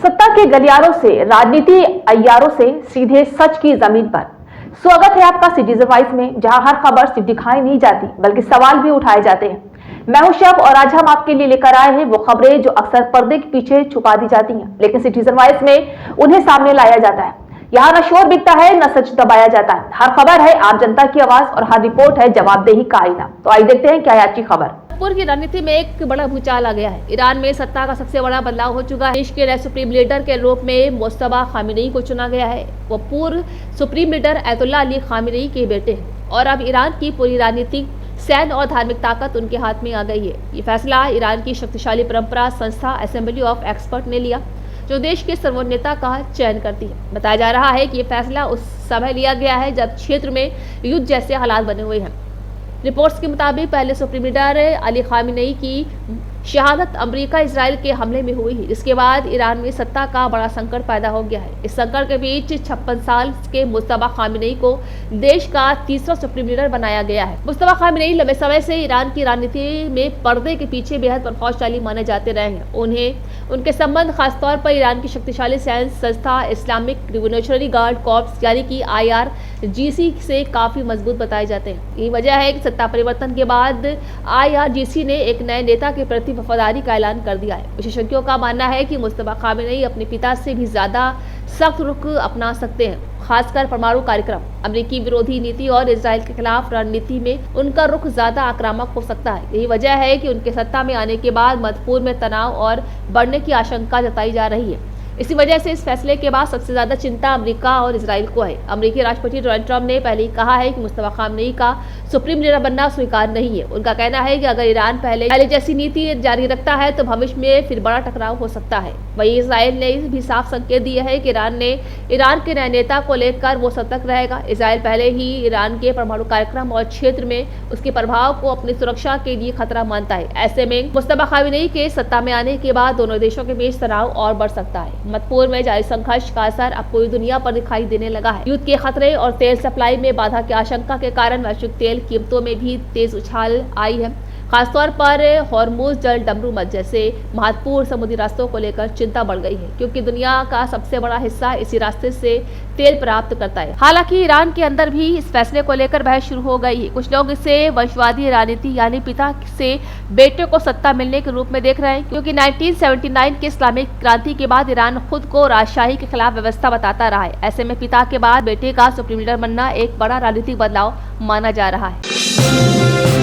सत्ता के गलियारों से, राजनीति अय्यारों से सीधे सच की जमीन पर। स्वागत है आपका सिटीजन वॉइस में, जहां हर खबर सिर्फ दिखाई नहीं जाती बल्कि सवाल भी उठाए जाते हैं। मैं हूं शब और आज हम आपके लिए लेकर आए हैं वो खबरें जो अक्सर पर्दे के पीछे छुपा दी जाती हैं, लेकिन सिटीजन वॉइस में उन्हें सामने लाया जाता है। यहाँ न शोर बिकता है, न सच दबाया जाता है। हर खबर है आम जनता की आवाज और हर रिपोर्ट है जवाबदेही का आईना। तो आइए देखते हैं क्या है आज की खबर। पूर्व की रणनीति में एक बड़ा भूचाल आ गया है। ईरान में सत्ता का सबसे बड़ा बदलाव हो चुका है। देश के नए सुप्रीम लीडर के रूप में मुस्तफा खामेनी को चुना गया है। वो पूर्व सुप्रीम लीडर अयतुल्ला अली खामेनी के बेटे हैं और अब ईरान की पूरी राजनीतिक, सैन्य और धार्मिक ताकत उनके हाथ में आ गई है। ये फैसला ईरान की शक्तिशाली परंपरा संस्था असेंबली ऑफ एक्सपर्ट ने लिया, जो देश के सर्वोच्च नेता का चयन करती है। बताया जा रहा है कि ये फैसला उस समय लिया गया है जब क्षेत्र में युद्ध जैसे हालात बने हुए हैं। रिपोर्ट्स के मुताबिक पहले सुप्रीम लीडर अली खामेनी की शहादत अमेरिका इजराइल के हमले में हुई है, जिसके बाद ईरान में सत्ता का बड़ा संकट पैदा हो गया है। इस संकट के बीच 56 साल के मुस्तफा खामेनी को देश का तीसरा सुप्रीम लीडर बनाया गया है। मुस्तफा खामेनी लंबे समय से ईरान की राजनीति में पर्दे के पीछे बेहद प्रभावशाली माने जाते रहे हैं। उनके संबंध खासतौर पर ईरान की शक्तिशाली सैन्य संस्था इस्लामिक रिवोल्यूशनरी गार्ड कॉर्प्स यानी कि IRGC से काफी मजबूत बताए जाते हैं। यही वजह है कि सत्ता परिवर्तन के बाद IRGC ने एक नए नेता के प्रति वफादारी का ऐलान कर दिया है। विशेषज्ञों का मानना है कि मुस्तफा खामेनी अपने पिता से भी ज्यादा सख्त रुख अपना सकते हैं, खासकर परमाणु कार्यक्रम, अमेरिकी विरोधी नीति और इजराइल के खिलाफ रणनीति में उनका रुख ज्यादा आक्रामक हो सकता है। यही वजह है कि उनके सत्ता में आने के बाद मध्य पूर्व में तनाव और बढ़ने की आशंका जताई जा रही है। इसी वजह से इस फैसले के बाद सबसे ज्यादा चिंता अमेरिका और इजराइल को है। अमेरिकी राष्ट्रपति डोनाल्ड ट्रंप ने पहले ही कहा है कि मुस्तफा खामेनी का सुप्रीम लीडर बनना स्वीकार नहीं है। उनका कहना है कि अगर ईरान पहले जैसी नीति जारी रखता है तो भविष्य में फिर बड़ा टकराव हो सकता है। वहीं इजराइल ने भी साफ संकेत दिए है कि ईरान के नए नेता को लेकर वो सतर्क रहेगा। इजराइल पहले ही ईरान के परमाणु कार्यक्रम और क्षेत्र में उसके प्रभाव को अपनी सुरक्षा के लिए खतरा मानता है। ऐसे में मुस्तफा खामेनी के सत्ता में आने के बाद दोनों देशों के बीच तनाव और बढ़ सकता है। मध्य पूर्व में जारी संघर्ष का असर अब पूरी दुनिया पर दिखाई देने लगा है। युद्ध के खतरे और तेल सप्लाई में बाधा की आशंका के कारण वैश्विक तेल कीमतों में भी तेज उछाल आई है। खासतौर पर हॉर्मुज जल डमरू मध्य जैसे महत्वपूर्ण समुद्री रास्तों को लेकर चिंता बढ़ गई है, क्योंकि दुनिया का सबसे बड़ा हिस्सा इसी रास्ते से तेल प्राप्त करता है। हालांकि ईरान के अंदर भी इस फैसले को लेकर बहस शुरू हो गई है। कुछ लोग इसे वंशवादी राजनीति यानी पिता से बेटे को सत्ता मिलने के रूप में देख रहे हैं, क्योंकि 1979 के इस्लामिक क्रांति के बाद ईरान खुद को राजशाही के खिलाफ व्यवस्था बताता रहा है। ऐसे में पिता के बाद बेटे का सुप्रीम लीडर बनना एक बड़ा राजनीतिक बदलाव माना जा रहा है।